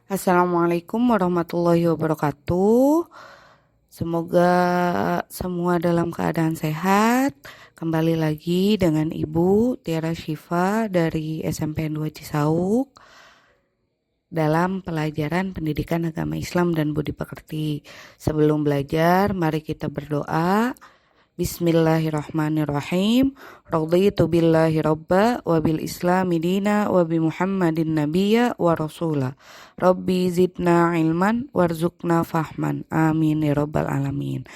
Assalamualaikum warahmatullahi wabarakatuh. Semoga semua dalam keadaan sehat. Kembali lagi dengan Ibu Tiara Syifa dari SMPN 2 Cisauk dalam pelajaran pendidikan agama Islam dan budi pekerti. Sebelum belajar, mari kita berdoa. Bismillahirrahmanirrahim. Raditu billahi robba wa bil islami dina wa bi Muhammadin nabiyya wa rasula. Rabbi zidna ilman warzuqna fahman. Amin ya rabbal alamin.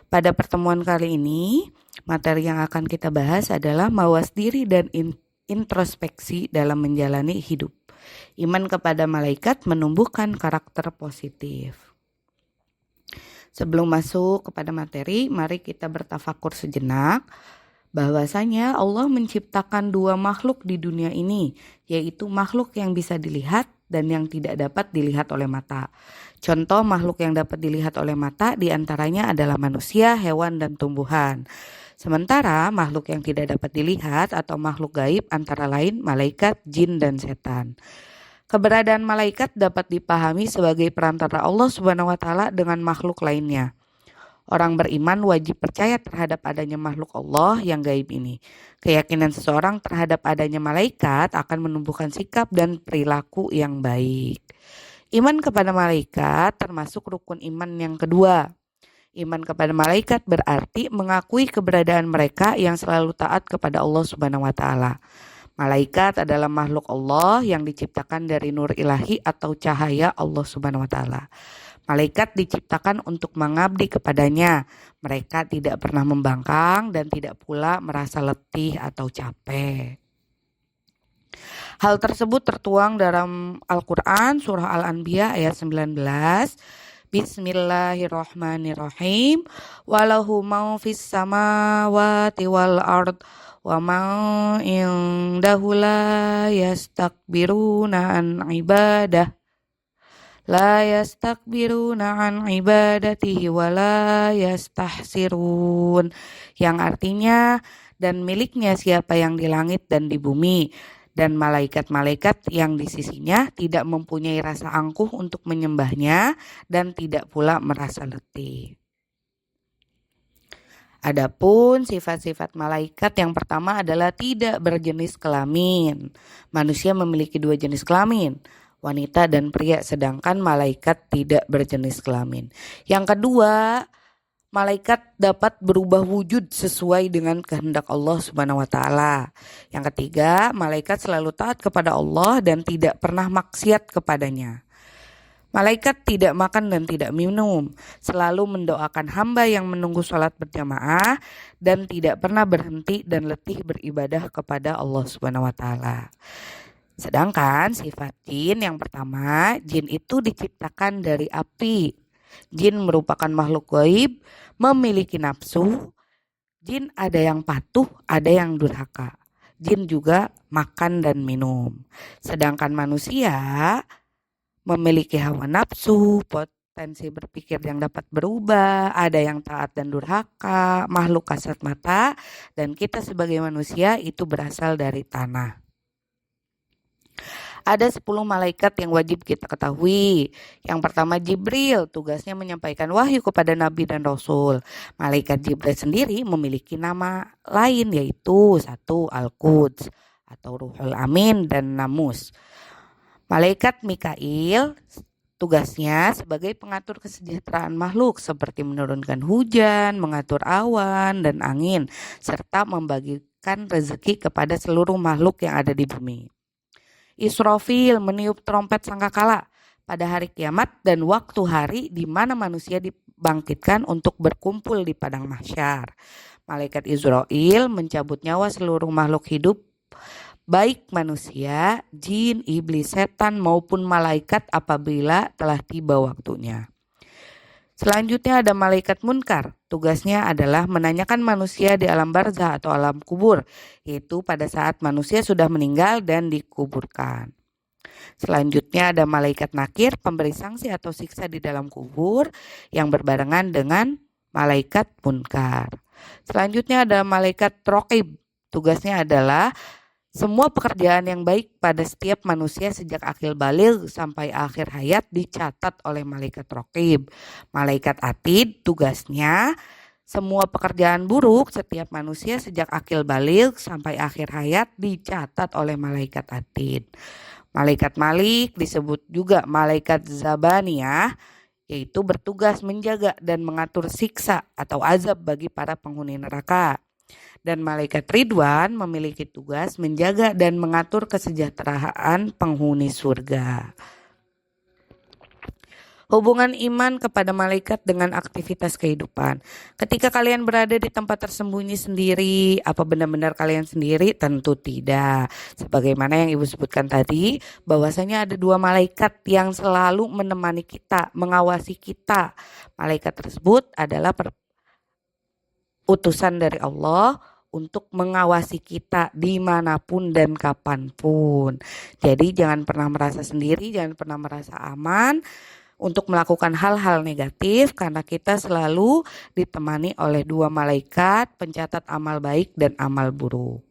Pada pertemuan kali ini, materi yang akan kita bahas adalah mawas diri dan introspeksi dalam menjalani hidup. Iman kepada malaikat menumbuhkan karakter positif. Sebelum masuk kepada materi, mari kita bertafakur sejenak bahwasanya Allah menciptakan dua makhluk di dunia ini, yaitu makhluk yang bisa dilihat dan yang tidak dapat dilihat oleh mata. Contoh makhluk yang dapat dilihat oleh mata diantaranya adalah manusia, hewan, dan tumbuhan. Sementara makhluk yang tidak dapat dilihat atau makhluk gaib antara lain malaikat, jin, dan setan. Keberadaan malaikat dapat dipahami sebagai perantara Allah Subhanahu wa taala dengan makhluk lainnya. Orang beriman wajib percaya terhadap adanya makhluk Allah yang gaib ini. Keyakinan seseorang terhadap adanya malaikat akan menumbuhkan sikap dan perilaku yang baik. Iman kepada malaikat termasuk rukun iman yang kedua. Iman kepada malaikat berarti mengakui keberadaan mereka yang selalu taat kepada Allah Subhanahu wa taala. Malaikat adalah makhluk Allah yang diciptakan dari nur ilahi atau cahaya Allah Subhanahu wa taala. Malaikat diciptakan untuk mengabdi kepadanya. Mereka tidak pernah membangkang dan tidak pula merasa letih atau capek. Hal tersebut tertuang dalam Al-Quran surah Al-Anbiya ayat 19. Bismillahirrahmanirrahim. Walahu mau fis samawati wal ard wa ma indahu la yastakbiruna an ibadatihi wa la yastahsirun, yang artinya dan miliknya siapa yang di langit dan di bumi, dan malaikat-malaikat yang di sisinya tidak mempunyai rasa angkuh untuk menyembahnya dan tidak pula merasa letih. Adapun sifat-sifat malaikat yang pertama adalah tidak berjenis kelamin. Manusia memiliki dua jenis kelamin, wanita dan pria, sedangkan malaikat tidak berjenis kelamin. Yang kedua, malaikat dapat berubah wujud sesuai dengan kehendak Allah Subhanahu wa taala. Yang ketiga, malaikat selalu taat kepada Allah dan tidak pernah maksiat kepadanya. Malaikat tidak makan dan tidak minum, selalu mendoakan hamba yang menunggu sholat berjamaah dan tidak pernah berhenti dan letih beribadah kepada Allah Subhanahu wa taala. Sedangkan sifat jin yang pertama, jin itu diciptakan dari api. Jin merupakan makhluk gaib, memiliki nafsu. Jin ada yang patuh, ada yang durhaka. Jin juga makan dan minum. Sedangkan manusia memiliki hawa nafsu, potensi berpikir yang dapat berubah, ada yang taat dan durhaka, makhluk kasat mata, dan kita sebagai manusia itu berasal dari tanah. Ada 10 malaikat yang wajib kita ketahui. Yang pertama Jibril, tugasnya menyampaikan wahyu kepada Nabi dan Rasul. Malaikat Jibril sendiri memiliki nama lain, yaitu 1 Al-Quds atau Ruhul Amin dan Namus. Malaikat Mikail tugasnya sebagai pengatur kesejahteraan makhluk seperti menurunkan hujan, mengatur awan dan angin, serta membagikan rezeki kepada seluruh makhluk yang ada di bumi. Israfil meniup trompet sangkakala pada hari kiamat dan waktu hari di mana manusia dibangkitkan untuk berkumpul di padang mahsyar. Malaikat Israil mencabut nyawa seluruh makhluk hidup, baik manusia, jin, iblis, setan maupun malaikat apabila telah tiba waktunya. Selanjutnya ada malaikat munkar. Tugasnya adalah menanyakan manusia di alam barzah atau alam kubur, yaitu pada saat manusia sudah meninggal dan dikuburkan. Selanjutnya ada malaikat nakir, pemberi sanksi atau siksa di dalam kubur yang berbarengan dengan malaikat munkar. Selanjutnya ada malaikat raqib. Tugasnya adalah Semua pekerjaan yang baik pada setiap manusia sejak akil baligh sampai akhir hayat dicatat oleh malaikat raqib. Malaikat atid tugasnya semua pekerjaan buruk setiap manusia sejak akil baligh sampai akhir hayat dicatat oleh malaikat atid. Malaikat Malik disebut juga malaikat Zabaniyah, yaitu bertugas menjaga dan mengatur siksa atau azab bagi para penghuni neraka. Dan malaikat Ridwan memiliki tugas menjaga dan mengatur kesejahteraan penghuni surga. Hubungan iman kepada malaikat dengan aktivitas kehidupan. Ketika kalian berada di tempat tersembunyi sendiri, apa benar-benar kalian sendiri? Tentu tidak. Sebagaimana yang Ibu sebutkan tadi, bahwasanya ada 2 malaikat yang selalu menemani kita, mengawasi kita. Malaikat tersebut adalah utusan dari Allah untuk mengawasi kita dimanapun dan kapanpun. Jadi jangan pernah merasa sendiri, jangan pernah merasa aman untuk melakukan hal-hal negatif, karena kita selalu ditemani oleh 2 malaikat pencatat amal baik dan amal buruk.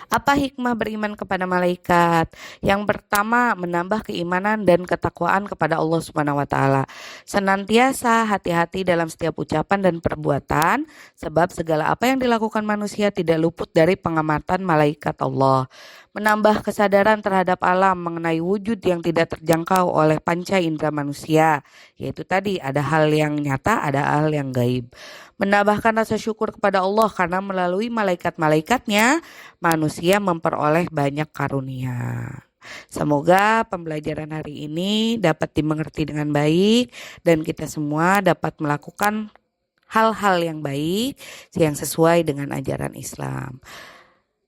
Apa hikmah beriman kepada malaikat? Yang pertama, menambah keimanan dan ketakwaan kepada Allah Subhanahu wa taala. Senantiasa hati-hati dalam setiap ucapan dan perbuatan, sebab segala apa yang dilakukan manusia tidak luput dari pengamatan malaikat Allah. Menambah kesadaran terhadap alam mengenai wujud yang tidak terjangkau oleh panca indera manusia, yaitu tadi ada hal yang nyata, ada hal yang gaib. Menambahkan rasa syukur kepada Allah karena melalui malaikat-malaikatnya manusia memperoleh banyak karunia. Semoga pembelajaran hari ini dapat dimengerti dengan baik dan kita semua dapat melakukan hal-hal yang baik yang sesuai dengan ajaran Islam.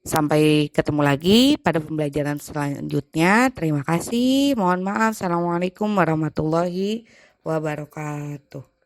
Sampai ketemu lagi pada pembelajaran selanjutnya. Terima kasih. Mohon maaf. Assalamualaikum warahmatullahi wabarakatuh.